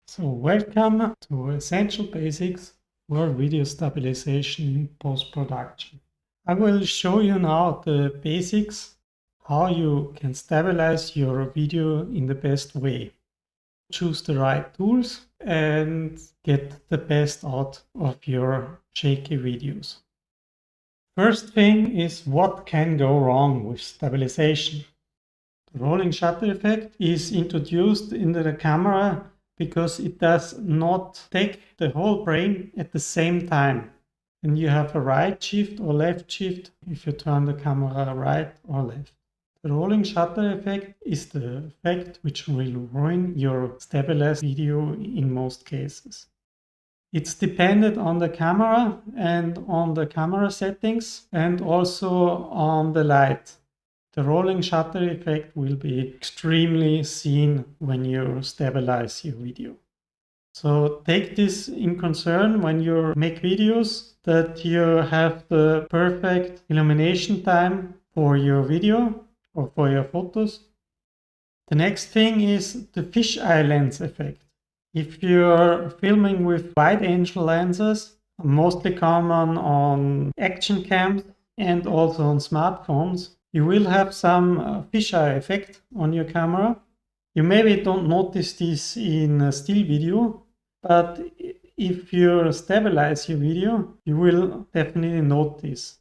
So welcome to Essential Basics for Video Stabilization in Post-Production. I will show you now the basics, how you can stabilize your video in the best way. Choose the right tools and get the best out of your shaky videos. First thing is what can go wrong with stabilization. The rolling shutter effect is introduced into the camera because it does not take the whole frame at the same time. And you have a right shift or left shift if you turn the camera right or left. The rolling shutter effect is the effect which will ruin your stabilized video in most cases. It's dependent on the camera and on the camera settings and also on the light. The rolling shutter effect will be extremely seen when you stabilize your video. So take this in concern when you make videos, that you have the perfect illumination time for your video or for your photos. The next thing is the fisheye lens effect. If you're filming with wide-angle lenses, mostly common on action cams and also on smartphones, you will have some fisheye effect on your camera. You maybe don't notice this in a still video, but if you stabilize your video, you will definitely notice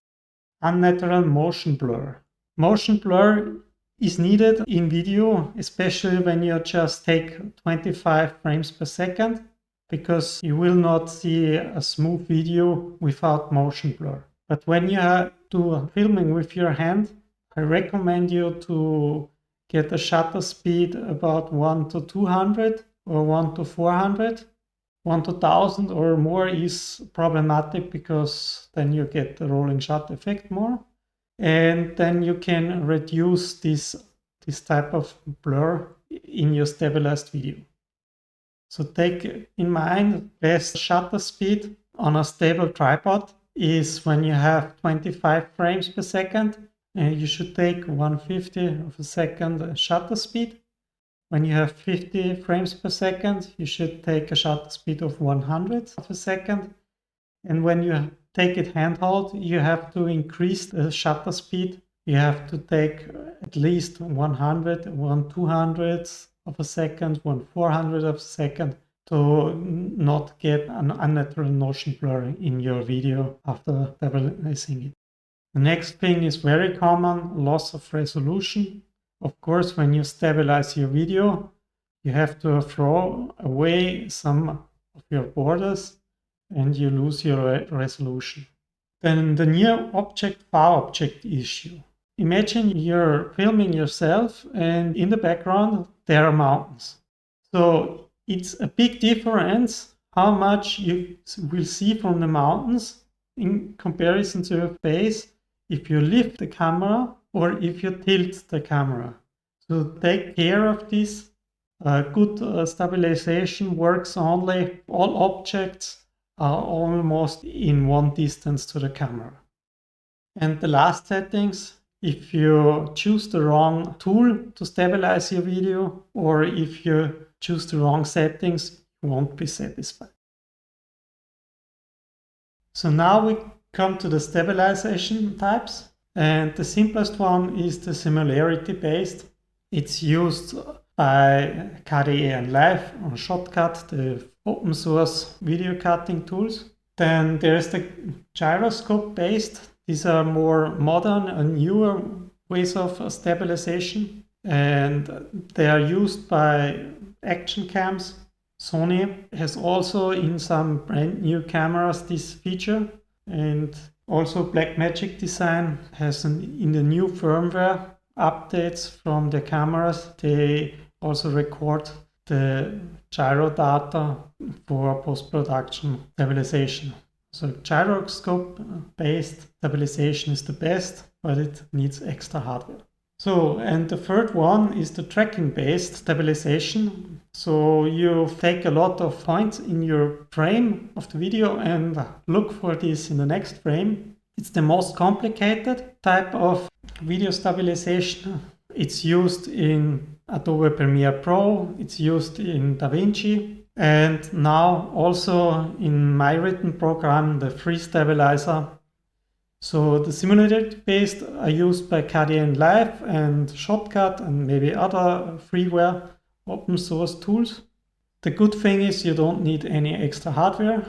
unnatural motion blur. Motion blur is needed in video, especially when you just take 25 frames per second, because you will not see a smooth video without motion blur. But when you do filming with your hand, I recommend you to get a shutter speed about 1 to 200 or 1 to 400. 1 to 1000 or more is problematic because then you get the rolling shutter effect more. And then you can reduce this type of blur in your stabilized video. So take in mind, best shutter speed on a stable tripod is when you have 25 frames per second, and you should take 1/50 of a second shutter speed. When you have 50 frames per second, you should take a shutter speed of 100 of a second. And when you take it handheld, you have to increase the shutter speed. You have to take at least 100, 200 of a second, 400 of a second to not get an unnatural motion blur in your video after stabilizing it. The next thing is very common, loss of resolution. Of course, when you stabilize your video, you have to throw away some of your borders and you lose your resolution. Then the near object far object issue. Imagine you're filming yourself and in the background there are mountains. So it's a big difference how much you will see from the mountains in comparison to your face if you lift the camera or if you tilt the camera. So take care of this. Good stabilization works only all objects are almost in one distance to the camera. And the last settings, if you choose the wrong tool to stabilize your video, or if you choose the wrong settings, you won't be satisfied. So now we come to the stabilization types, and the simplest one is the similarity based. It's used by KDEnLive or Shotcut, the open source video cutting tools. Then there's the gyroscope based. These are more modern and newer ways of stabilization, and they are used by action cams. Sony has also in some brand new cameras this feature, and also Blackmagic Design has in the new firmware updates from the cameras, they also record the gyro data for post-production stabilization. So gyroscope based stabilization is the best, but it needs extra hardware. So, and the third one is the tracking based stabilization. So you take a lot of points in your frame of the video and look for this in the next frame. It's the most complicated type of video stabilization. It's used in Adobe Premiere Pro, it's used in DaVinci, and now also in my written program, the FreeStabilizer. So the simulator-based are used by KDEnLive and Shotcut and maybe other freeware open source tools. The good thing is you don't need any extra hardware.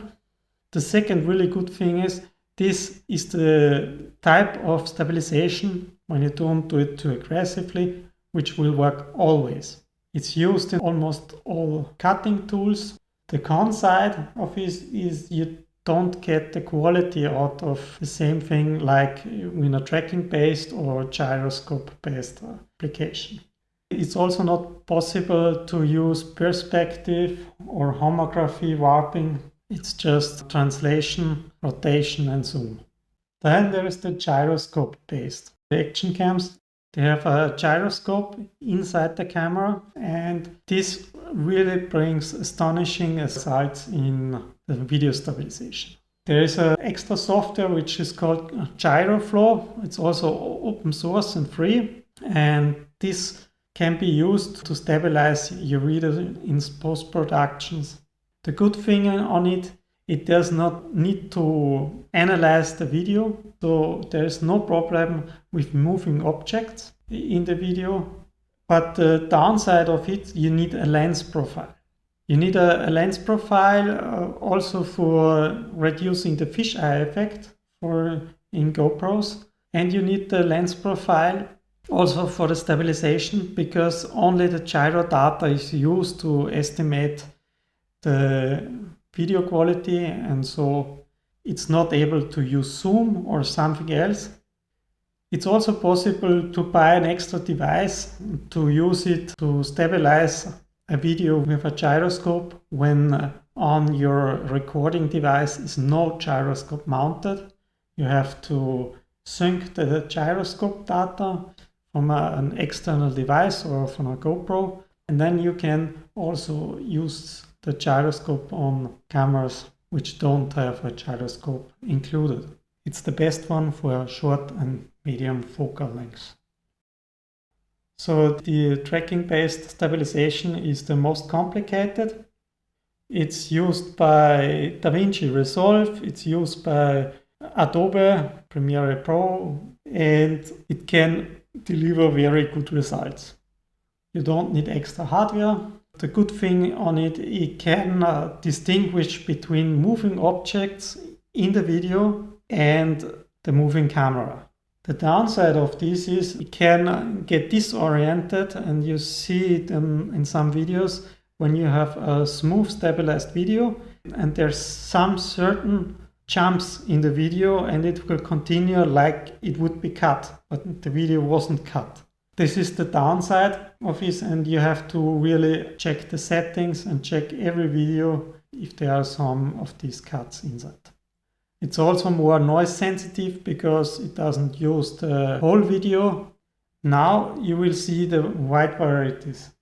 The second really good thing is this is the type of stabilization when you don't do it too aggressively, which will work always. It's used in almost all cutting tools. The con side of it is you don't get the quality out of the same thing like in a tracking-based or gyroscope-based application. It's also not possible to use perspective or homography warping. It's just translation, rotation, and zoom. Then there is the gyroscope-based. The action cams, they have a gyroscope inside the camera, and this really brings astonishing results in the video stabilization. There is an extra software which is called GyroFlow. It's also open source and free, and this can be used to stabilize your video in post-productions. The good thing on it, it does not need to analyze the video, so there is no problem with moving objects in the video. But the downside of it, you need a lens profile. You need a lens profile also for reducing the fisheye effect in GoPros, and you need the lens profile also for the stabilization, because only the gyro data is used to estimate the video quality, and so it's not able to use zoom or something else. It's also possible to buy an extra device to use it to stabilize a video with a gyroscope when on your recording device is no gyroscope mounted. You have to sync the gyroscope data from an external device or from a GoPro, and then you can also use the gyroscope on cameras which don't have a gyroscope included. It's the best one for short and medium focal lengths. So the tracking-based stabilization is the most complicated. It's used by DaVinci Resolve, it's used by Adobe Premiere Pro, and it can deliver very good results. You don't need extra hardware. The good thing on it, it can distinguish between moving objects in the video and the moving camera. The downside of this is it can get disoriented, and you see it in some videos when you have a smooth stabilized video and there's some certain jumps in the video and it will continue like it would be cut, but the video wasn't cut. This is the downside of this, and you have to really check the settings and check every video if there are some of these cuts inside. It's also more noise sensitive because it doesn't use the whole video. Now you will see the wide varieties.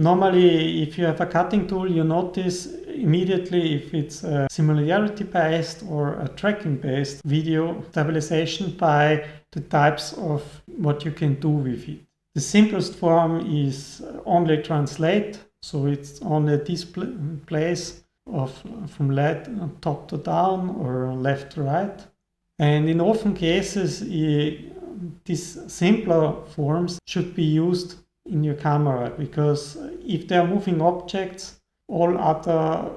Normally, if you have a cutting tool, you notice immediately if it's a similarity based or a tracking based video stabilization by the types of what you can do with it. The simplest form is only translate, so it's only displays from top to down or left to right. And in often cases, these simpler forms should be used in your camera, because if they are moving objects, all other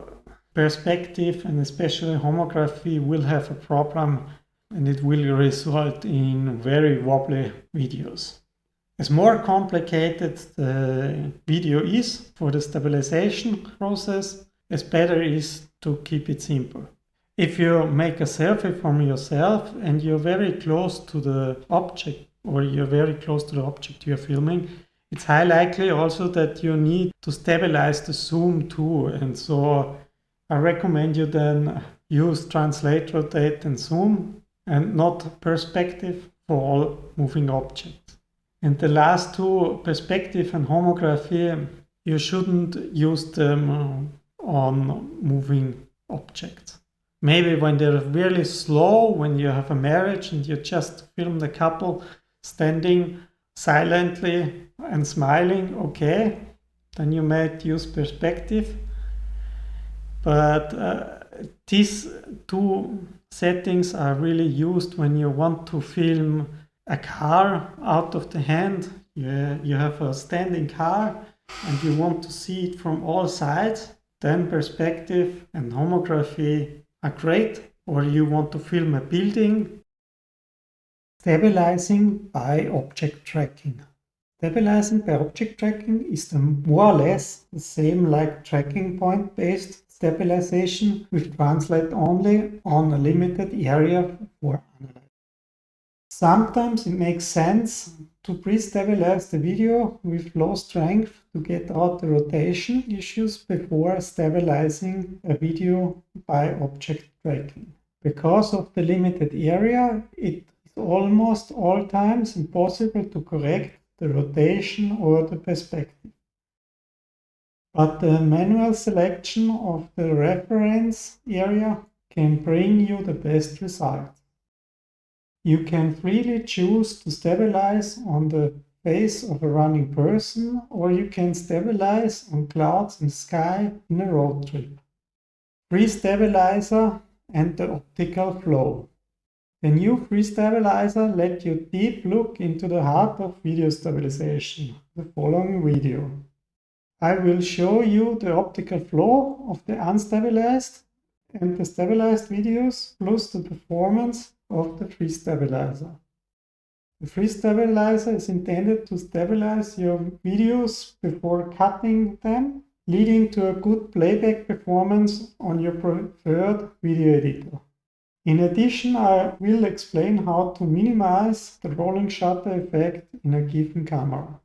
perspective and especially homography will have a problem, and it will result in very wobbly videos. As more complicated the video is for the stabilization process, as better is to keep it simple. If you make a selfie from yourself and you're very close to the object, or you're very close to the object you're filming, it's high likely also that you need to stabilize the zoom too. And so I recommend you then use translate, rotate, and zoom, and not perspective for all moving objects. And the last two, perspective and homography, you shouldn't use them on moving objects. Maybe when they're really slow, when you have a marriage and you just film the couple standing silently and smiling, okay, then you might use perspective. But these two settings are really used when you want to film a car out of the hand. You have a standing car and you want to see it from all sides. Then perspective and homography are great. Or you want to film a building. Stabilizing by object tracking. Stabilizing by object tracking is more or less the same like tracking point based stabilization with translate only on a limited area for analysis. Sometimes it makes sense to pre-stabilize the video with low strength to get out the rotation issues before stabilizing a video by object tracking. Because of the limited area, it is almost all times impossible to correct the rotation or the perspective. But the manual selection of the reference area can bring you the best results. You can freely choose to stabilize on the face of a running person, or you can stabilize on clouds and sky in a road trip. FreeStabilizer and the optical flow. The new FreeStabilizer lets you deep look into the heart of video stabilization, the following video. I will show you the optical flow of the unstabilized and the stabilized videos plus the performance of the FreeStabilizer. The FreeStabilizer is intended to stabilize your videos before cutting them, leading to a good playback performance on your preferred video editor. In addition, I will explain how to minimize the rolling shutter effect in a given camera.